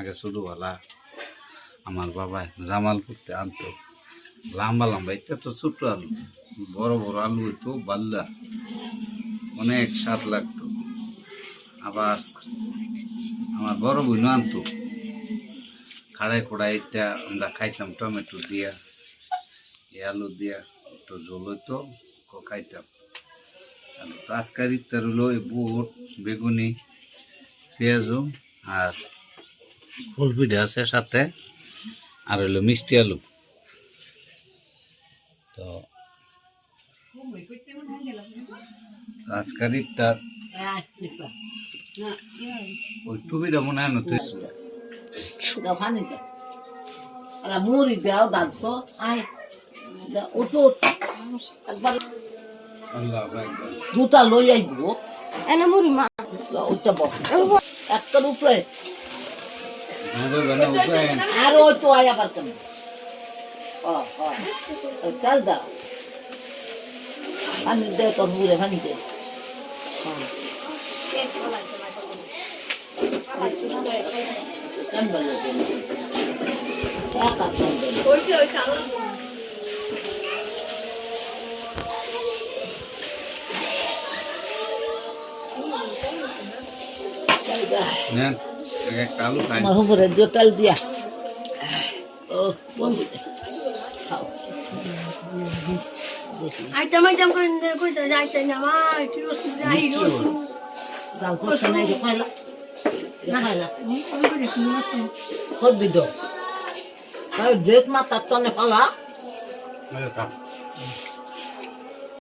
আগে ছোটবেলা আমার বাবা জামালপুরতে আনতো লম্বা লম্বা এটা তো ছোট আলু, বড় বড় আলু হইতো বাল্লা, অনেক স্বাদ লাগতো। আবার আমার বড় বোনও আনতো খাড়াই খোড়াই, এটা আমরা খাইতাম টমেটো দিয়া, আলু দিয়া একটু ঝোল হইতো খাইতাম। তো আজকের ইফতার হলো বুট, বেগুনি, পেঁয়াজু আর ফুলপিঠা আছে সাথে, আর হইলো মিষ্টি আলু। তো আজকের ইফতার ওই টুপিটা মনে হয় না তুই মুড়ি দাও ডাকছো আয় ওটো একবার দুটা লই আইব এনে মুড়ি মা ওইটা বস একটার উপরে আর ওই তো আয় আবার কেন চাল দাও পানি দে তোর মুড়ে পানি দে তেল দিয়া আইতাম আইতাম কইতে যাইতে না মা কি অসুবিধা হইলো দাও করতে নাই খাইলা না খাইলা আমি করে শুনলাম খদ দিদ আর জেট মা তাতনে পালা থাক